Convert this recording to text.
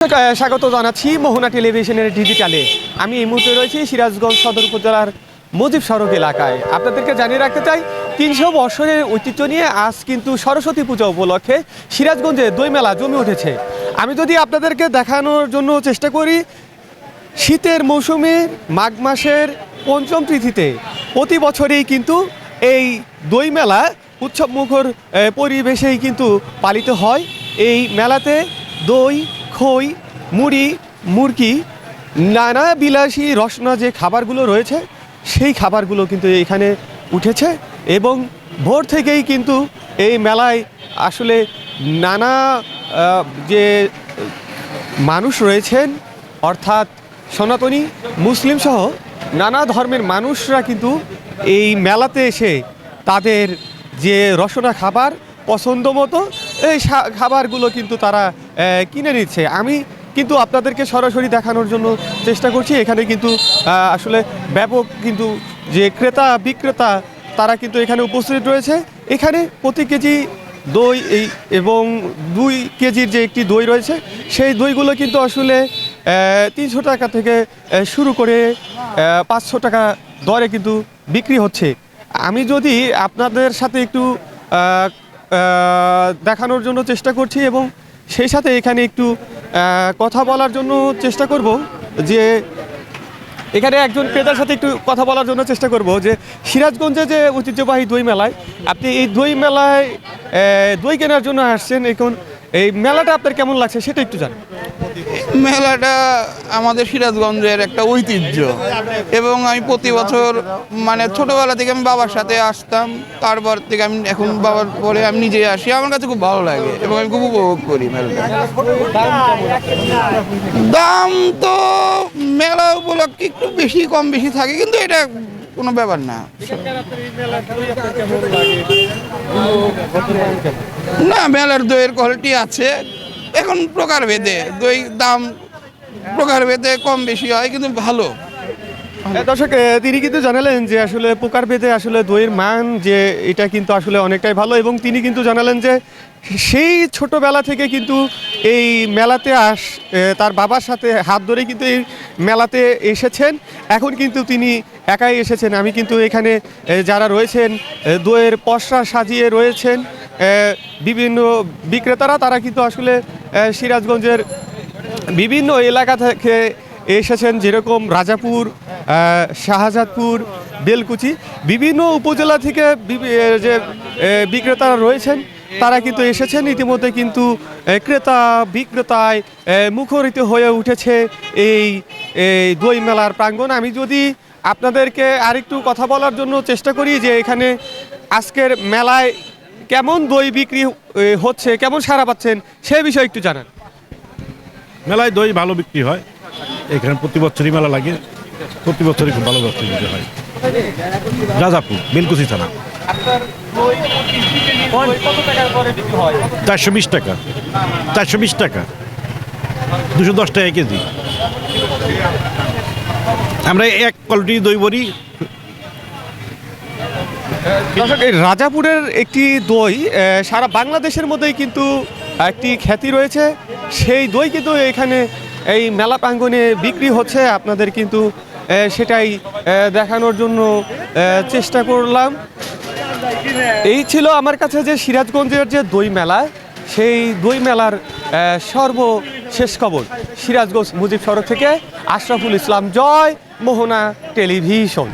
স্বাগত জানাচ্ছি মোহনা টেলিভিশনের ডিজিটালে। আমি এই মুহূর্তে রয়েছি সিরাজগঞ্জ সদর উপজেলার মুজিব সড়ক এলাকায়। আপনাদেরকে জানিয়ে রাখতে চাই ৩০০ বছরের ঐতিহ্য নিয়ে আজ কিন্তু সরস্বতী পূজা উপলক্ষে সিরাজগঞ্জে দই মেলা জমে উঠেছে। আমি যদি আপনাদেরকে দেখানোর জন্য চেষ্টা করি, শীতের মৌসুমে মাঘ মাসের পঞ্চম তিথিতে প্রতি বছরেই কিন্তু এই দই মেলা উৎসবমুখর পরিবেশেই কিন্তু পালিত হয়। এই মেলাতে দই, খই, মুড়ি, মুরগি, নানা বিলাসী রসনা যে খাবারগুলো রয়েছে সেই খাবারগুলো কিন্তু এখানে উঠেছে এবং ভোর থেকেই কিন্তু এই মেলায় আসলে নানা যে মানুষ রয়েছেন, অর্থাৎ সনাতনী, মুসলিম সহ নানা ধর্মের মানুষরা কিন্তু এই মেলাতে এসে তাদের যে রসনা খাবার পছন্দ মতো এই খাবারগুলো কিন্তু তারা কিনে নিচ্ছে। আমি কিন্তু আপনাদেরকে সরাসরি দেখানোর জন্য চেষ্টা করছি। এখানে কিন্তু আসলে ব্যাপক কিন্তু যে ক্রেতা বিক্রেতা তারা কিন্তু এখানে উপস্থিত রয়েছে। এখানে প্রতি কেজি দই এবং 2 কেজির যে একটি দই রয়েছে সেই দইগুলো কিন্তু আসলে 300 টাকা থেকে শুরু করে 500 টাকা দরে কিন্তু বিক্রি হচ্ছে। আমি যদি আপনাদের সাথে একটু দেখানোর জন্য চেষ্টা করছি এবং সেই সাথে এখানে একটু কথা বলার জন্য চেষ্টা করব, যে এখানে একজন ক্রেতার সাথে একটু কথা বলার জন্য চেষ্টা করব যে সিরাজগঞ্জে যে ঐতিহ্যবাহী দই মেলায় আপনি এই দই মেলায় দই কেনার জন্য আসছেন, এখন এই মেলাটা আপনার কেমন লাগছে সেটা একটু জানেন। মেলাটা আমাদের সিরাজগঞ্জের একটা ঐতিহ্য এবং আমি প্রতি বছর মানে ছোটোবেলা থেকে আমি বাবার সাথে আসতাম, তারপর থেকে আমি এখন বাবার পরে আমি নিজে আসি। আমার কাছে খুব ভালো লাগে এবং আমি খুব উপভোগ করি মেলাটা। দাম তো মেলা উপলক্ষে একটু বেশি কম বেশি থাকে, কিন্তু এটা কোনো ব্যাপার না। না, মেলার দইয়ের কোয়ালিটি আছে, এখন প্রকারভেদে দই দাম প্রকারভেদে কম বেশি হয়, কিন্তু ভালো। দর্শক, তিনি কিন্তু জানালেন যে আসলে প্রকারভেদে আসলে দইয়ের মান যে এটা কিন্তু আসলে অনেকটাই ভালো এবং তিনি কিন্তু জানালেন যে সেই ছোটবেলা থেকে কিন্তু এই মেলাতে তার বাবার সাথে হাত ধরে কিন্তু এই মেলাতে এসেছেন। এখন কিন্তু তিনি একাই এসেছেন। আমি কিন্তু এখানে যারা রয়েছেন দইয়ের পসরা সাজিয়ে রয়েছেন বিভিন্ন বিক্রেতারা, তারা কিন্তু আসলে সিরাজগঞ্জের বিভিন্ন এলাকা থেকে এসেছেন, যেরকম রাজাপুর, শাহজাদপুর, বেলকুচি, বিভিন্ন উপজেলা থেকে যে বিক্রেতারা রয়েছেন তারা কিন্তু এসেছেন। ইতিমধ্যে কিন্তু ক্রেতা বিক্রেতায় মুখরিত হয়ে উঠেছে এই দই মেলার প্রাঙ্গণ। আমি যদি আপনাদেরকে আরেকটু কথা বলার জন্য চেষ্টা করি যে এখানে আজকের মেলায় কেমন দই বিক্রি হচ্ছে, কেমন সাড়া পাচ্ছেন সেই বিষয়ে একটু জানান। মেলায় দই ভালো বিক্রি হয়, এখানে প্রতি বছরই মেলা লাগে, প্রতি বছরই খুব ভালো বিক্রি হয়। রাজাপুর, বেলকুচি থানা। 420 টাকা, 420 টাকা, 210 টাকা কেজি। আমরা এক কোয়ালিটি দই বড়ি। এই রাজাপুরের একটি দই সারা বাংলাদেশের মধ্যেই কিন্তু একটি খ্যাতি রয়েছে। সেই দই কিন্তু এখানে এই মেলা প্রাঙ্গণে বিক্রি হচ্ছে। আপনাদের কিন্তু সেটাই দেখানোর জন্য চেষ্টা করলাম। এই ছিল আমার কাছে যে সিরাজগঞ্জের যে দই মেলা, সেই দই মেলার সর্বশেষ খবর। সিরাজগঞ্জ মুজিব সড়ক থেকে আশরাফুল ইসলাম, জয় মোহনা টেলিভিশন।